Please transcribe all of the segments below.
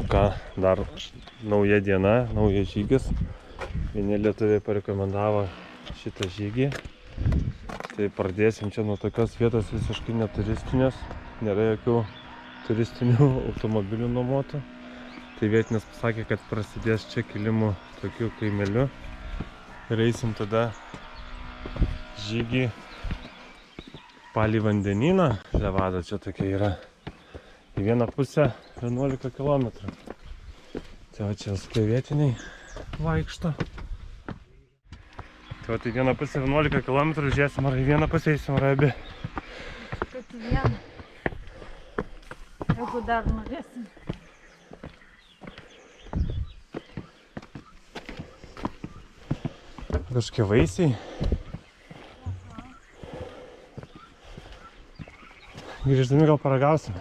ką, dar nauja diena, naujas žygis. Vieni lietuviai parekomendavo šitą žygį. Tai pradėsim čia nuo tokios vietos visiškai neturistinės. Nėra jokių turistinių automobilių nuomotų. Tai vietinis pasakė, kad prasidės čia kilimų tokių kaimelių. Ir eisim tada žygį palei vandenyną. Levada čia tokia yra. Į vieną pusę 11 km. Tai va čia visokie vietiniai vaikšto. Tai va tai vieną pusę 11 km, žiūrėsim ar į vieną pusę eisim ar abi. Kad į vieną. Jeigu dar norėsim. Kažkokie vaisiai. Grįždami gal paragausim.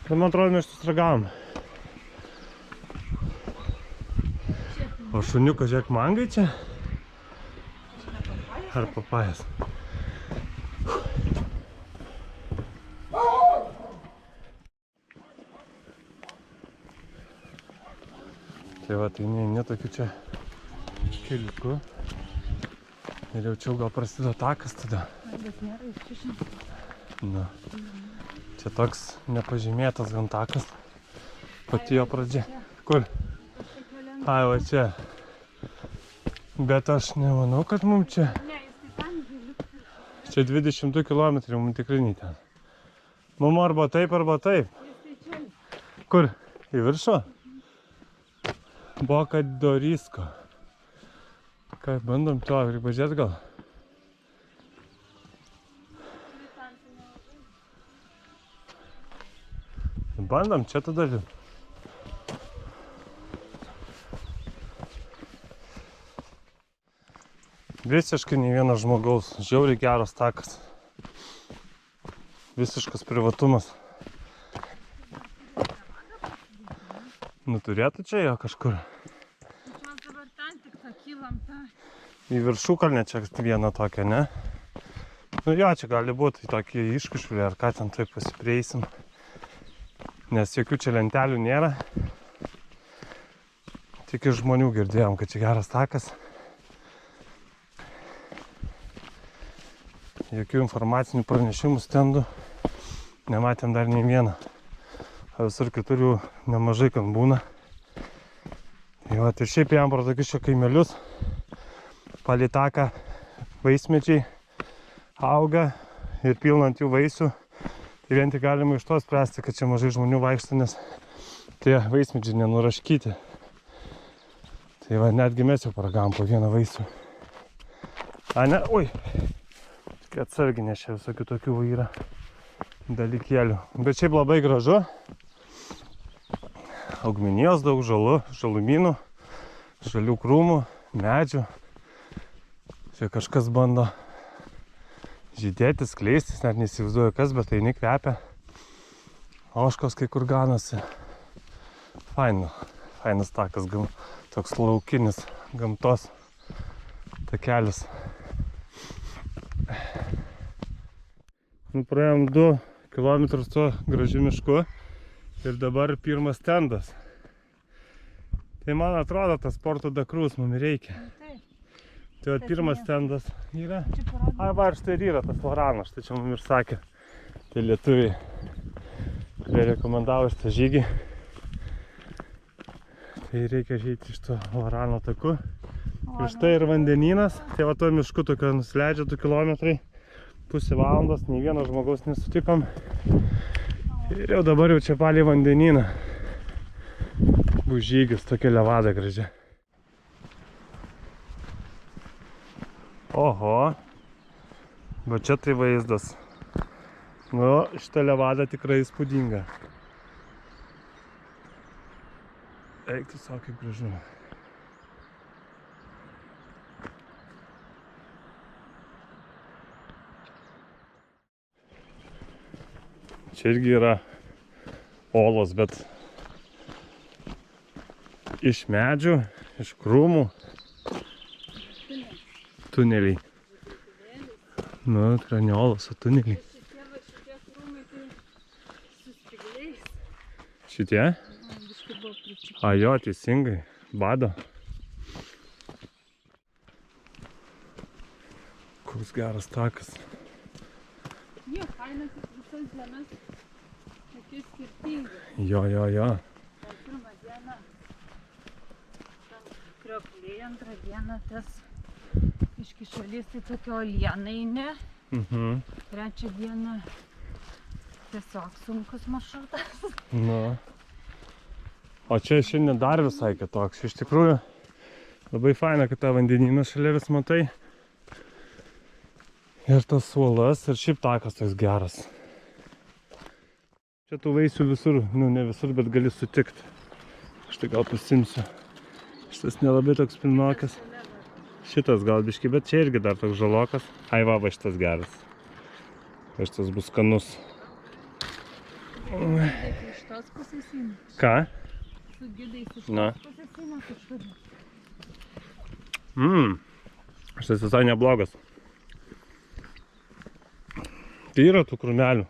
Bet man atrodo, mes štus ragavom. O šuniuko, žiūrėk, mangai čia? Ar papajas? Tai va, tai ne tokiu čia keliuku. Ir jaučiau, gal prasideda takas tada. Bet nėra iškišinti. Na, čia toks nepažymėtas gan takas. Pati jo pradžia. Kur? Ai, va čia. Bet aš nemanau, kad mums čia. Ne, jis tai ten giliu. Čia 22 km, mums tikrai nei ten. Mums arba taip, arba taip. Jis tai čia. Kur? Į viršų? Boka Dorisko. Ką, bandom to, reikia pažiūrėt gal? Bandom čia tada. Visiškai nei vieno žmogaus, žiauriai geras takas. Visiškas privatumas. Nu turėtų čia jo kažkur. Mes dabar ten tik tą kylam tą. Į viršukalnę čia vieną tokią, ne? Nu jo, čia gali būti tokie iškušvilė ar ką ten taip pasiprieisim. Nes jokių čia lentelių nėra. Tik iš žmonių girdėjom, kad čia geras takas. Jokių informacinių pranešimų stendų nematėm dar nei vieną. O visur kitur jau nemažai kan būna. Tai va, ir šiaip jam pro tokius čia kaimelius. Palei taką vaismedžiai auga ir pilnant jų vaisių. Tai vien tik galima iš to spręsti, kad čia mažai žmonių vaikšto, nes tie vaismedžiai nenuraškyti. Tai va, netgi mes jau paragavom po vieną vaisių. A ne, oi! Tik atsargiai, nes čia visokių tokių yra dalykėlių. Bet šiaip labai gražu. Augmenijos daug, žalumynų, žalių krūmų, medžių. Čia kažkas bando žydėti, skleistis, net neįsivaizduoju kas, bet tai nekvepia. Ožkos kai kur ganosi. Fainas takas, toks laukinis gamtos takelis. Nu, praėjom 2 km tuo gražiu mišku ir dabar pirmas stendas. Tai man atrodo, tas Porto da Cruz mums reikia. Tai va, pirmas stendas yra. Ai, va, ir štai ir yra tas varanas, štai čia mums ir sakė. Tai lietuviai, kurie rekomendavo šitą žygį. Tai reikia žyti iš to varano taku. Ir štai ir vandenynas. Tai va, to mišku tokio nusileidžia 2 kilometrai. Pusę valandos, nei vieno žmogaus nesutikom. Ir jau dabar jau čia palei vandenyną. Bus žygis, tokia levada graži. Oho, bet čia tai vaizdas. Nu, šitą levadą tikrai įspūdinga. Eik tu savo, kaip gražu. Čia irgi yra olos, bet iš medžių, iš krūmų tuneliai. Nu, tai ne olos, o tuneliai. Šitie krūmai tai su spygliais. Šitie? biškai buvo pričiupti. A jo, teisingai. Bado. Koks geras takas. Jie, fainas visas dienas tokie skirtingi. Jo. O pirmą dieną ten kriokliai, antrą dieną tas iški šalis, tai tokio olienai, ne? Trečią dieną tiesiog sunkus maršrutas. Nu. O čia šiandien dar visai kitoks. Iš tikrųjų, labai faina, kad tą vandenyną šalia vis matai. Ir tas suolas, ir šiaip takas toks geras. Čia tų vaisių visur, nu ne visur, bet gali sutikti. Štai gal pasimsiu. Šitas nelabai toks pilnokas. Šitas gal biški, bet čia irgi dar toks žalokas. Ai va, šitas geras. Va šitas bus skanus. Iš tos pusės įmė. Ką? Su gidais iš Na. tos pusės įmė kažkur. Šitas visai neblogas. Tai yra tų krūmelių.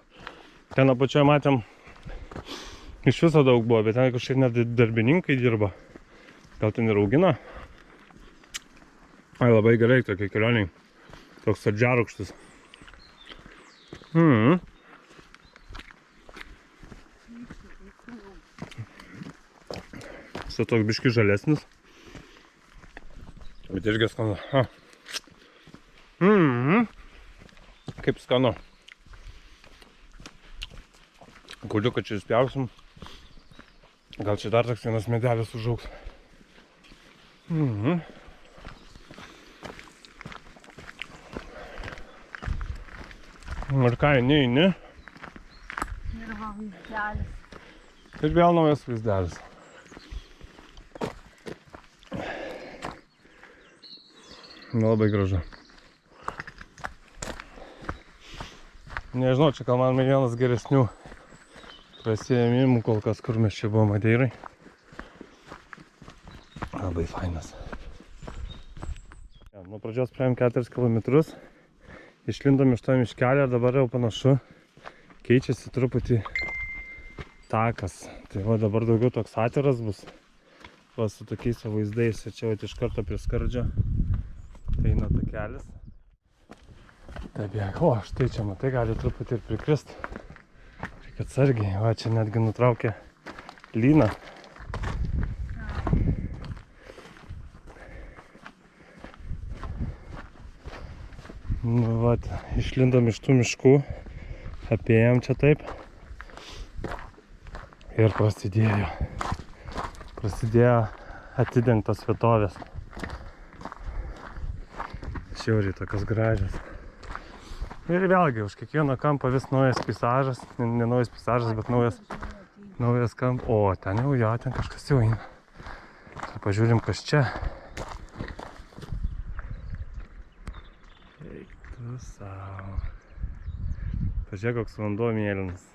Ten apačioje matėm, iš viso daug buvo, bet ten kažkaip net darbininkai dirba. Gal ten ir augina. Ai, labai gerai tokie kelioniai. Toks saldžiarūgštis. Štai toks biški žalesnis. Bet irgi skanu. Kaip skanu. Gaudiu, kad čia įspjausim. Gal čia dar toks vienas medelis užaugs. Ir ką, eini? Ir va vaizdelis. Ir vėl naujas vaizdelis. Labai gražu. Nežinau, čia gal man vienas geresnių prasiėmimų kol kas, kur mes čia buvom Madeirai. Labai fainas. Nuo pradžios praėjom 4 kilometrus. Išlindom iš to miškelio ir dabar jau panašu keičiasi truputį takas. Tai va dabar daugiau toks atviras bus. Va su tokiais vaizdais. Ir čia va iš karto prie skardžio. Tai eina takelis. Taip, o štai čia matai, gali truputį ir prikrist. Reikia atsargiai, va čia netgi nutraukė lyną. Nu va, išlindom iš tų miškų, apėjom čia taip. Ir prasidėjo atidengtos vietovės. Šiauriai tokios gražios. Ir vėlgi, už kiekvieno kampo vis naujas peizažas, ne naujas peizažas, bet naujas kampas. O, ten jau, jo, ten kažkas jau eina. Ir pažiūrim, kas čia. Eik tu savo. Pažiūrėk, koks vanduo mėlynas.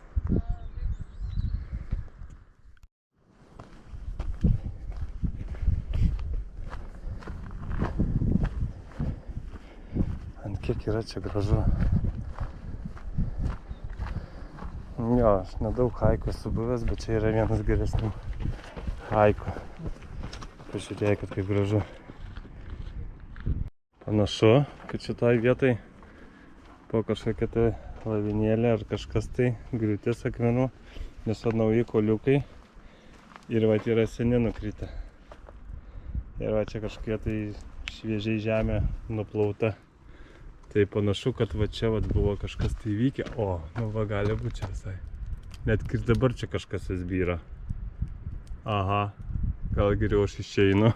Ant kiek yra čia gražu. Jo, aš nedaug haikų esu buvęs, bet čia yra vienas geresnių haikų. Pažiūrėkit, kaip gražu. Panašu, kad šitoj vietoj po kažkokia tai lavinėlė ar kažkas tai griūtis akmenų, nes va nauji koliukai ir va yra seni nukritę. Ir va čia kažkokia tai šviežiai žemė nuplauta. Tai panašu, kad va čia va buvo kažkas tai vykę. O, nu va gali būti čia visai. Net ir dabar čia kažkas vis byra. Aha, gal geriau aš išeinu.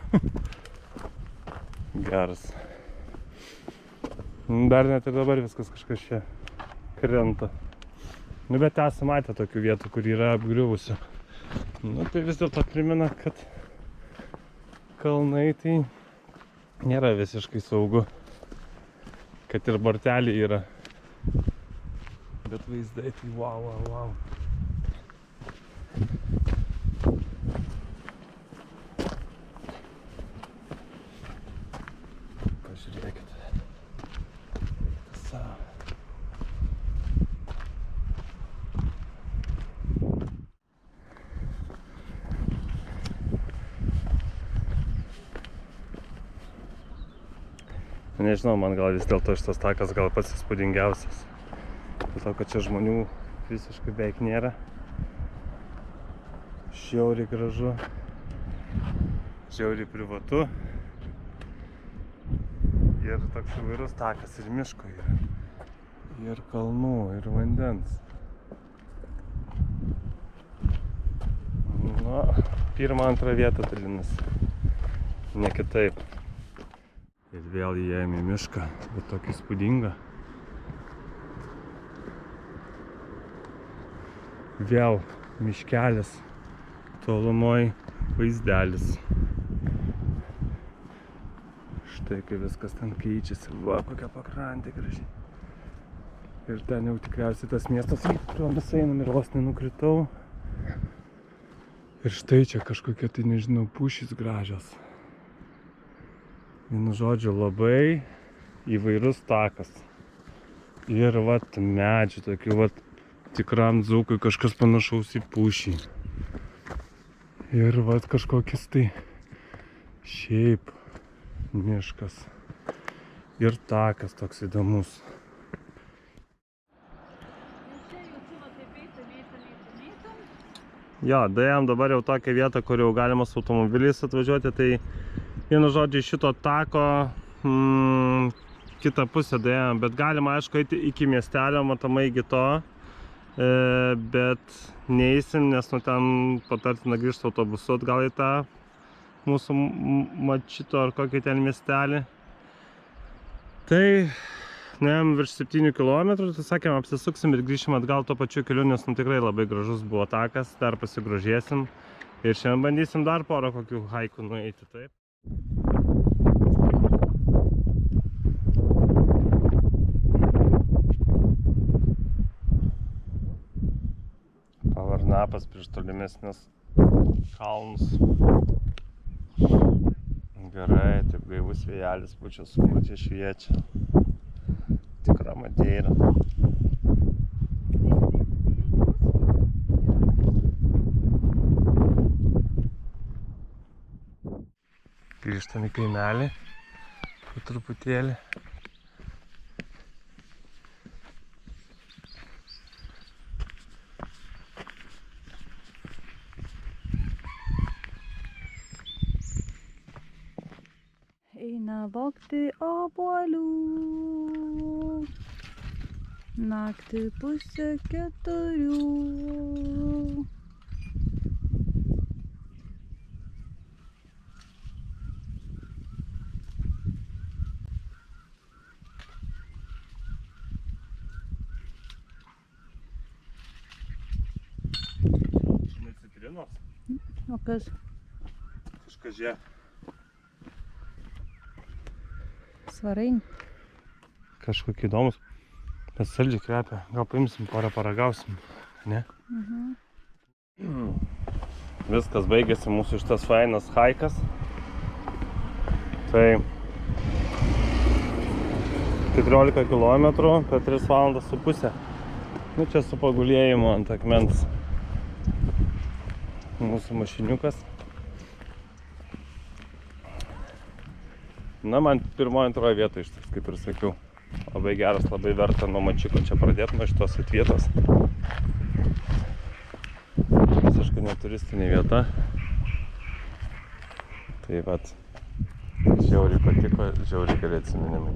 Geras. Dar net ir dabar viskas kažkas čia krenta. Nu bet esame matę tokių vietų, kur yra apgriuvusių. Nu tai vis dėlto primena, kad kalnai tai nėra visiškai saugu. Kad ir borteliai yra. Bet vaizdai tai wow. Pažiūrėkit. Nežinau, man gal vis dėlto šitas takas gal pats įspūdingiausias. Dėl to, kad čia žmonių visiškai beveik nėra. Žiauriai gražu. Žiauriai privatu. Ir toks įvairus takas ir miško yra. Ir kalnų, ir vandens. Na, pirmą, antrą vietą dalinasi. Ne kitaip. Ir vėl įėjome į mišką, bet tokį įspūdingą. Vėl miškelis, tolumoj vaizdelis. Štai kaip viskas ten keičiasi. Va, kokia pakrantė graži. Ir ten jau tikriausiai tas miestas, kuriuo mes einam ir vos nenukritau. Ir štai čia kažkokie, tai nežinau, pušys gražios. Vienu žodžiu, labai įvairus takas. Ir vat medžių, tokių vat tikram dzūkui kažkas panašaus į pušį. Ir vat kažkokis tai šiaip miškas. Ir takas toks įdomus. Jo, daėjom dabar jau tokią vietą, kur jau galima su automobiliais atvažiuoti, tai vienu žodžiu šito tako kitą pusę daėjom, bet galima aišku eiti iki miestelio, matomai iki to, bet neįsim, nes nu ten patartina grįžti autobusu atgal į tą mūsų Mačito ar kokį ten miestelį. Tai nuėjom virš 7 km, tai sakėm, apsisuksim ir grįšim atgal tuo pačiu keliu, nes nu tikrai labai gražus buvo takas, dar pasigrožėsim. Ir šiandien bandysim dar porą kokių haikų nueiti, taip. Pavarnapas prieš tolimesnius kalnus. Gerai, taip gaivus vėjelis pučia, sukručia šviečia. Tikra Madeira. Grįžtam į kaimelį po truputėlį. Eina vogti obuolių. Naktį 3:30. Ne citrinos? O kas? Kažkažė. Svarainį? Kažkokie įdomus. Bet saldžiai kvepia. Gal paimsim porą, paragausim, ne? Viskas baigėsi mūsų šitas fainas haikas. Tai 14 km per 3,5 valandas. Nu čia su pagulėjimu ant akmens. Mūsų mašiniukas. Na, man pirmoji, antroji vieta iš tikrųjų, kaip ir sakiau. Labai geras, labai verta nuo Mačiko čia pradėti nuo šitos vietos. Visiškai neturistinė vieta. Tai vat, žiauriai patiko, žiauriai geri atsiminimai.